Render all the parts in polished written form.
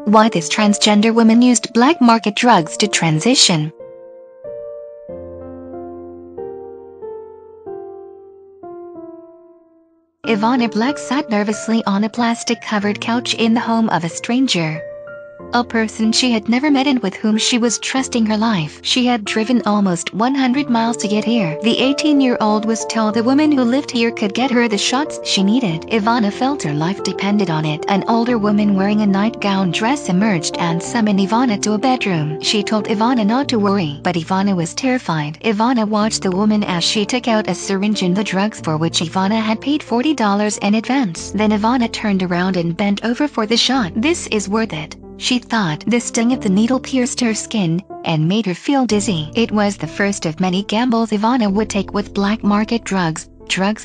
Why this transgender woman used black market drugs to transition. Ivana Black sat nervously on a plastic-covered couch in the home of a stranger. A person she had never met and with whom she was trusting her life. She had driven almost 100 miles to get here. The 18-year-old was told the woman who lived here could get her the shots she needed. Ivana felt her life depended on it. An older woman wearing a nightgown dress emerged and summoned Ivana to a bedroom. She told Ivana not to worry, but Ivana was terrified. Ivana watched the woman as she took out a syringe and the drugs for which Ivana had paid $40 in advance. Then Ivana turned around and bent over for the shot. This is worth it, she thought. The sting of the needle pierced her skin and made her feel dizzy. It was the first of many gambles Ivana would take with black market drugs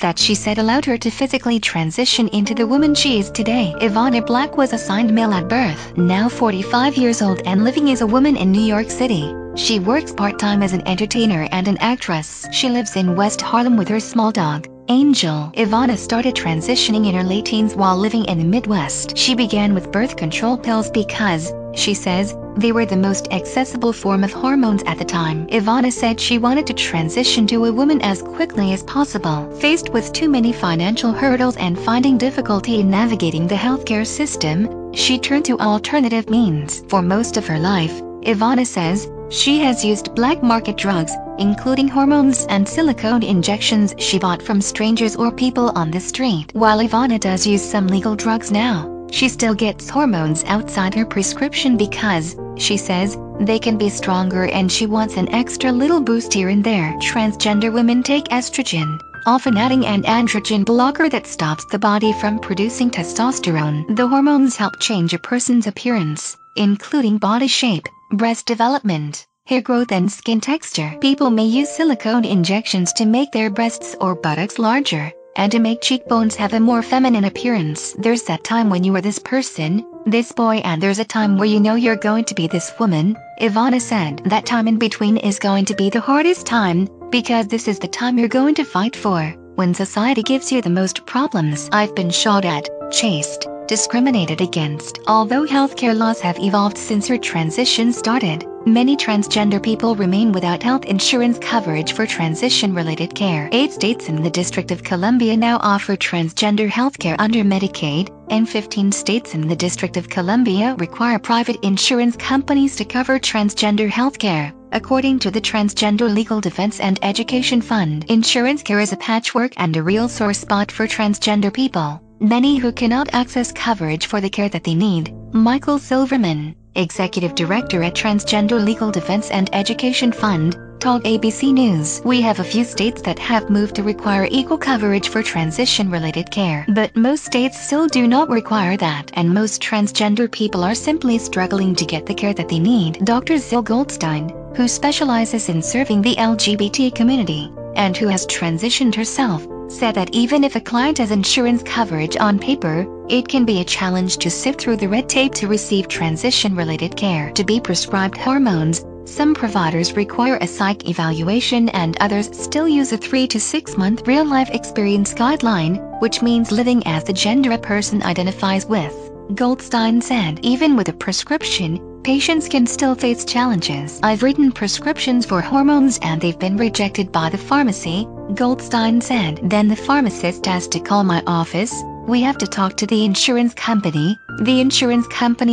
that she said allowed her to physically transition into the woman she is today. Ivana Black was assigned male at birth, now 45 years old and living as a woman in New York City. She works part-time as an entertainer and an actress. She lives in West Harlem with her small dog, Angel. Ivana started transitioning in her late teens while living in the Midwest. She began with birth control pills because, she says, they were the most accessible form of hormones at the time. Ivana said she wanted to transition to a woman as quickly as possible. Faced with too many financial hurdles and finding difficulty in navigating the healthcare system, she turned to alternative means. For most of her life, Ivana says, she has used black market drugs, including hormones and silicone injections she bought from strangers or people on the street. While Ivana does use some legal drugs now, she still gets hormones outside her prescription because, she says, they can be stronger and she wants an extra little boost here and there. Transgender women take estrogen, often adding an androgen blocker that stops the body from producing testosterone. The hormones help change a person's appearance, including body shape, breast development, hair growth and skin texture. People may use silicone injections to make their breasts or buttocks larger, and to make cheekbones have a more feminine appearance. There's that time when you are this person, this boy, and there's a time where you know you're going to be this woman, Ivana said. That time in between is going to be the hardest time, because this is the time you're going to fight for, when society gives you the most problems. I've been shot at, chased, discriminated against. Although healthcare laws have evolved since her transition started, many transgender people remain without health insurance coverage for transition-related care. 8 states and the District of Columbia now offer transgender healthcare under Medicaid, and 15 states and the District of Columbia require private insurance companies to cover transgender healthcare. According to the Transgender Legal Defense and Education Fund, insurance care is a patchwork and a real sore spot for transgender people, many who cannot access coverage for the care that they need. Michael Silverman, Executive Director at Transgender Legal Defense and Education Fund, told ABC News, "We have a few states that have moved to require equal coverage for transition-related care, but most states still do not require that, and most transgender people are simply struggling to get the care that they need." Dr. Zill Goldstein, who specializes in serving the LGBT community, and who has transitioned herself, said that even if a client has insurance coverage on paper, it can be a challenge to sift through the red tape to receive transition-related care. To be prescribed hormones, some providers require a psych evaluation and others still use a 3 to 6 month real-life experience guideline, which means living as the gender a person identifies with. Goldstein said, even with a prescription, patients can still face challenges. "I've written prescriptions for hormones and they've been rejected by the pharmacy," Goldstein said. "Then the pharmacist has to call my office, we have to talk to the insurance company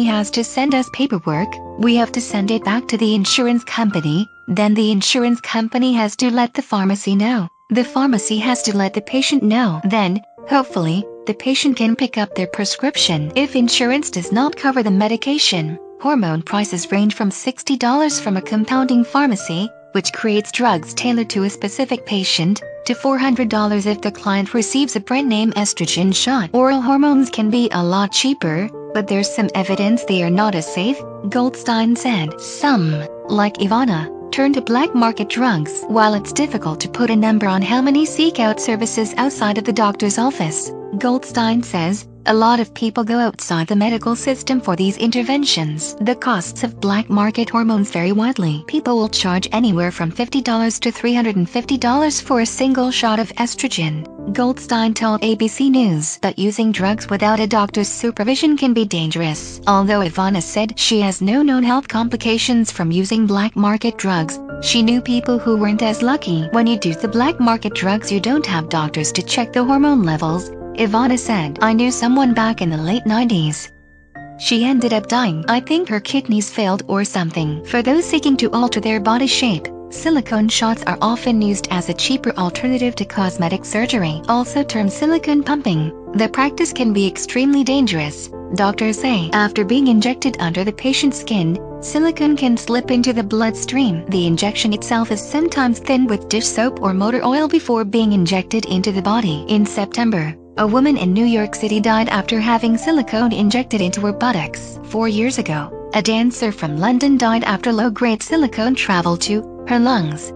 has to send us paperwork, we have to send it back to the insurance company, then the insurance company has to let the pharmacy know, the pharmacy has to let the patient know, then, hopefully, the patient can pick up their prescription. If insurance does not cover the medication, hormone prices range from $60 from a compounding pharmacy, which creates drugs tailored to a specific patient, to $400 if the client receives a brand-name estrogen shot. Oral hormones can be a lot cheaper, but there's some evidence they are not as safe," Goldstein said. Some, like Ivana, turn to black market drugs. While it's difficult to put a number on how many seek out services outside of the doctor's office, Goldstein says, "A lot of people go outside the medical system for these interventions. The costs of black market hormones vary widely. People will charge anywhere from $50 to $350 for a single shot of estrogen." Goldstein told ABC News that using drugs without a doctor's supervision can be dangerous. Although Ivana said she has no known health complications from using black market drugs, she knew people who weren't as lucky. "When you do the black market drugs, you don't have doctors to check the hormone levels," Ivana said. "I knew someone back in the late 90s. She ended up dying. I think her kidneys failed or something." For those seeking to alter their body shape, silicone shots are often used as a cheaper alternative to cosmetic surgery. Also termed silicone pumping, the practice can be extremely dangerous, doctors say. After being injected under the patient's skin, silicone can slip into the bloodstream. The injection itself is sometimes thinned with dish soap or motor oil before being injected into the body. In September, a woman in New York City died after having silicone injected into her buttocks. 4 years ago, a dancer from London died after low-grade silicone traveled to her lungs.